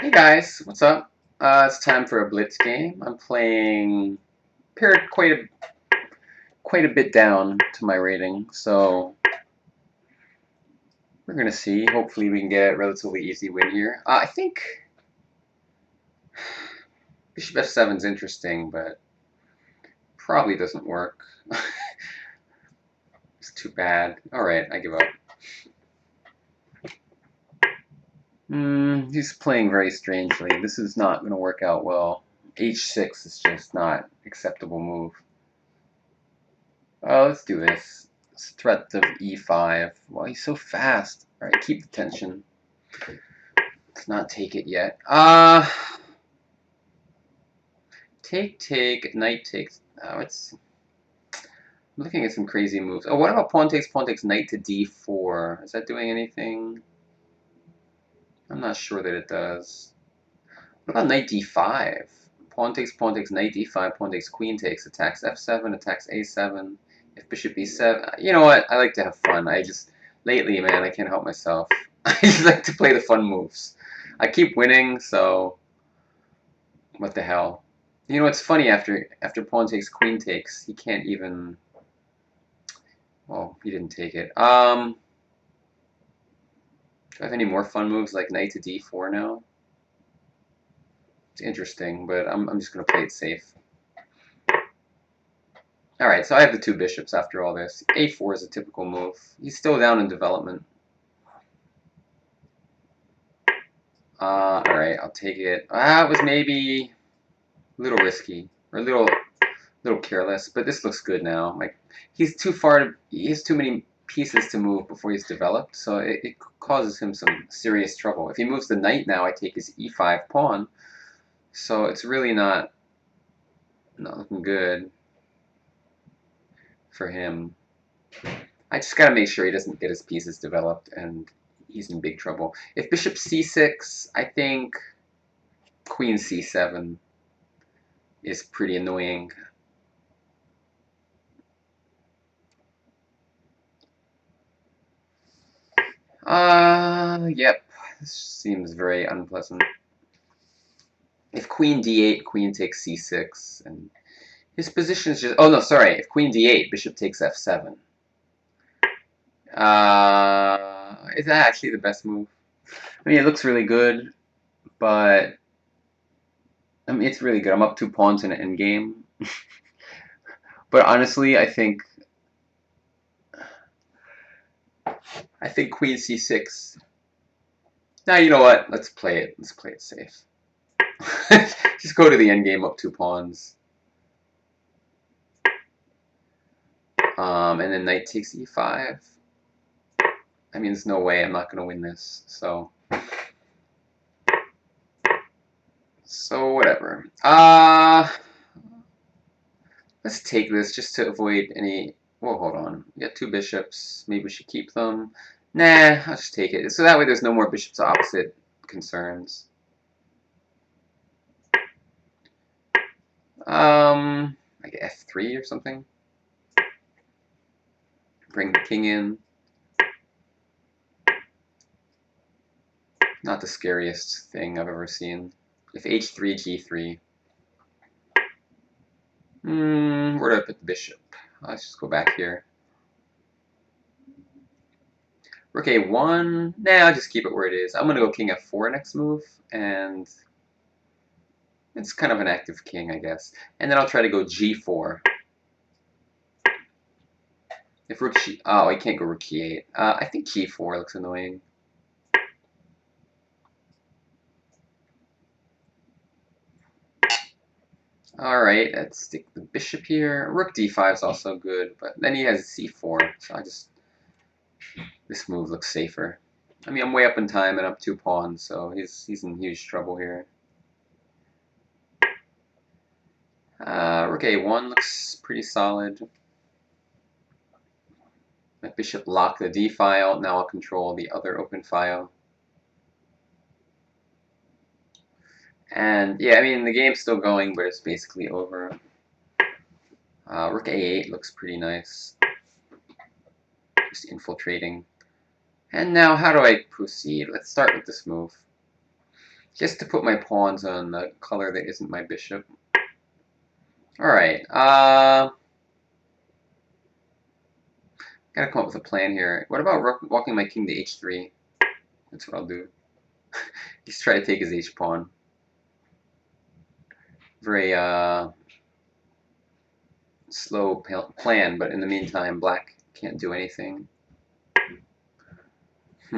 Hey guys, what's up? It's time for a blitz game. I'm playing paired quite a bit down to my rating, so we're gonna see. Hopefully, we can get a relatively easy win here. I think Bishop F7 is interesting, but probably doesn't work. It's too bad. All right, I give up. He's playing very strangely. This is not gonna work out well. H6 is just not acceptable move. Oh, let's do this. It's threat of e5. Well, he's so fast. All right, keep the tension. Let's not take it yet. Take, knight takes. Oh, it's. I'm looking at some crazy moves. Oh, what about pawn takes, knight to d4? Is that doing anything? I'm not sure that it does. What about knight d5? Pawn takes, knight d5, pawn takes, queen takes, attacks f7, attacks a7. If bishop e7, you know what? I like to have fun. Lately, man, I can't help myself. I just like to play the fun moves. I keep winning, so what the hell? You know, it's funny, after pawn takes, queen takes, he can't even. Well, he didn't take it. Do I have any more fun moves like knight to d4 now? It's interesting, but I'm just gonna play it safe. Alright, so I have the two bishops after all this. a4 is a typical move. He's still down in development. Alright, I'll take it. It was maybe a little risky, or a little careless, but this looks good now. Like, he's too far, he has too many pieces to move before he's developed, so it causes him some serious trouble. If he moves the knight now, I take his e5 pawn, so it's really not looking good for him. I just gotta make sure he doesn't get his pieces developed, and he's in big trouble. If bishop c6, I think queen c7 is pretty annoying. Yep. This seems very unpleasant. If queen d8, queen takes c6, and his position is just. Oh no, sorry. If queen d8, bishop takes f7. Is that actually the best move? I mean, it looks really good, but I mean, it's really good. I'm up 2 pawns in an endgame. But honestly, I think queen c6. Now, you know what? Let's play it. Let's play it safe. Just go to the endgame up 2 pawns. And then knight takes e5. I mean, there's no way I'm not going to win this. So whatever. Let's take this just to avoid any. Well, hold on. We got 2 bishops. Maybe we should keep them. Nah, I'll just take it. So that way there's no more bishops opposite concerns. Like f3 or something. Bring the king in. Not the scariest thing I've ever seen. If h3, g3. Where do I put the bishop? Let's just go back here. Rook a1. Nah, I'll just keep it where it is. I'm going to go king f4 next move, and it's kind of an active king, I guess. And then I'll try to go g4. If rook g... Oh, I can't go rook e8. I think g4 looks annoying. Alright, let's stick the bishop here. Rook d5 is also good, but then he has c4, so this move looks safer. I mean, I'm way up in time and up 2 pawns, so he's in huge trouble here. Rook a1 looks pretty solid. My bishop locked the d file. Now I'll control the other open file. And yeah, I mean, the game's still going, but it's basically over. Rook a8 looks pretty nice. Just infiltrating. And now, how do I proceed? Let's start with this move. just to put my pawns on the color that isn't my bishop. Alright, gotta come up with a plan here. What about walking my king to h3? That's what I'll do. He's trying to take his h-pawn. Very slow plan, but in the meantime, black can't do anything. He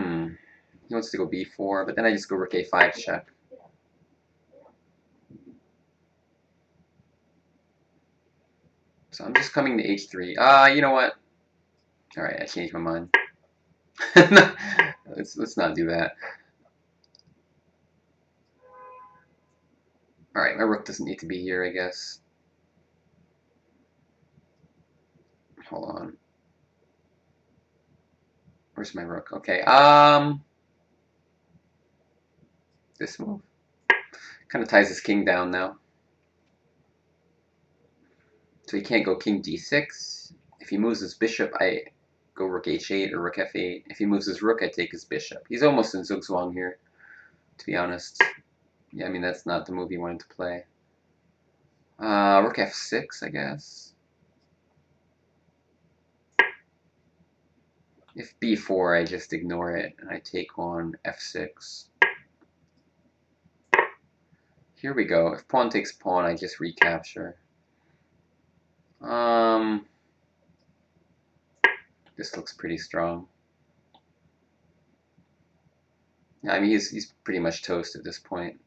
wants to go b4, but then I just go rook a5 check. So I'm just coming to h3. You know what? All right, I changed my mind. let's not do that. All right, my rook doesn't need to be here, I guess. Hold on. Where's my rook? Okay. This move kind of ties his king down now. So he can't go king d6. If he moves his bishop, I go rook h8 or rook f8. If he moves his rook, I take his bishop. He's almost in zugzwang here, to be honest. Yeah, I mean, that's not the move he wanted to play. Rook f6, I guess. If b4, I just ignore it, and I take on f6. Here we go. If pawn takes pawn, I just recapture. This looks pretty strong. Yeah, I mean, he's pretty much toast at this point.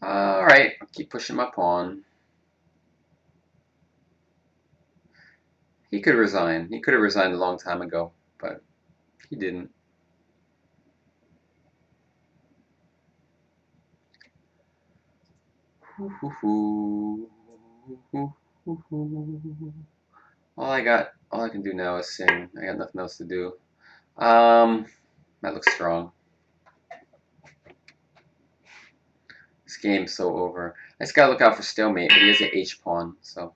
Alright, I'll keep pushing my pawn. He could resign. He could have resigned a long time ago, but he didn't. All I can do now is sing. I got nothing else to do. That looks strong. This game's so over. I just gotta look out for stalemate, but he has an H-pawn, so.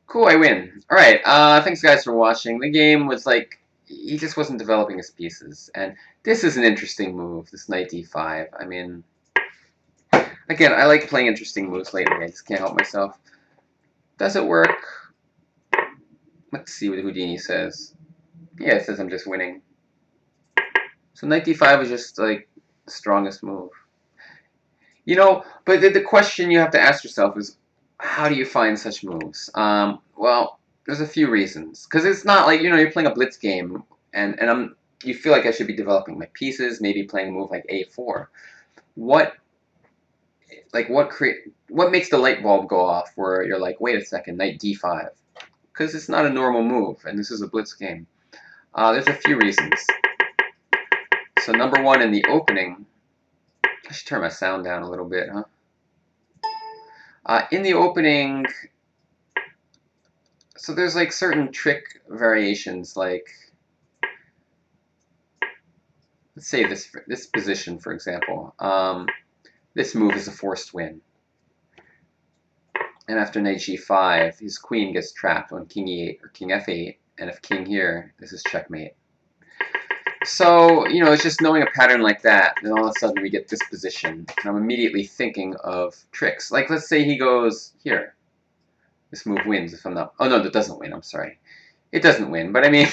Cool, I win. Alright, thanks guys for watching. The game was like, he just wasn't developing his pieces. And this is an interesting move, this knight d5. I mean, again, I like playing interesting moves lately. I just can't help myself. Does it work? Let's see what Houdini says. Yeah, it says I'm just winning. So knight d5 is just like the strongest move. You know, but the question you have to ask yourself is, how do you find such moves? Well, there's a few reasons. Because it's not like, you're playing a blitz game, and you feel like I should be developing my pieces, maybe playing a move like a4. What makes the light bulb go off where you're like, wait a second, knight d5? Because it's not a normal move, and this is a blitz game. There's a few reasons. So number one, in the opening, I should turn my sound down a little bit, huh? In the opening, so there's like certain trick variations, like, let's say this position, for example. This move is a forced win. And after knight g5, his queen gets trapped on king e8 or king f8, and if king here, this is checkmate. So, it's just knowing a pattern like that, and all of a sudden we get this position, and I'm immediately thinking of tricks. Like, let's say he goes here. This move wins if I'm not... Oh, no, that doesn't win. I'm sorry. It doesn't win, but I mean,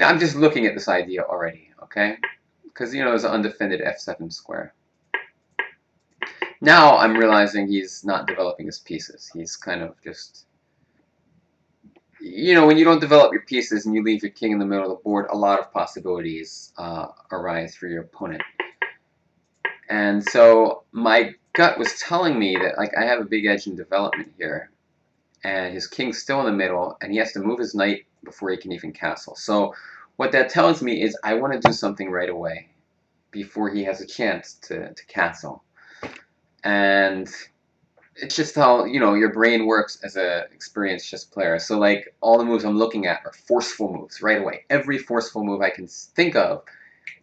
I'm just looking at this idea already, okay? Because, there's an undefended f7 square. Now I'm realizing he's not developing his pieces. He's kind of just... when you don't develop your pieces and you leave your king in the middle of the board, a lot of possibilities arise for your opponent. And so my gut was telling me that, like, I have a big edge in development here. And his king's still in the middle, and he has to move his knight before he can even castle. So what that tells me is I want to do something right away before he has a chance to castle. And it's just how, your brain works as an experienced chess player. So, like, all the moves I'm looking at are forceful moves right away. Every forceful move I can think of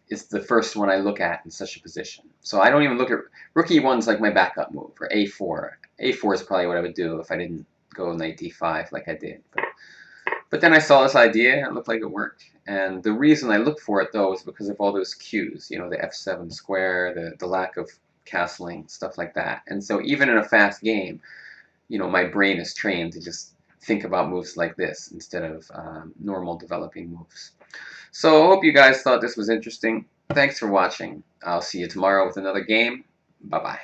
is the first one I look at in such a position. So I don't even look at... Rook e1's like my backup move, or a4. a4 is probably what I would do if I didn't go knight d5 like I did. But But then I saw this idea, and it looked like it worked. And the reason I looked for it, though, is because of all those cues, you know, the f7 square, the lack of castling, stuff like that. And so even in a fast game, you know, my brain is trained to just think about moves like this instead of normal developing moves. So I hope you guys thought this was interesting. Thanks for watching. I'll see you tomorrow with another game. Bye-bye.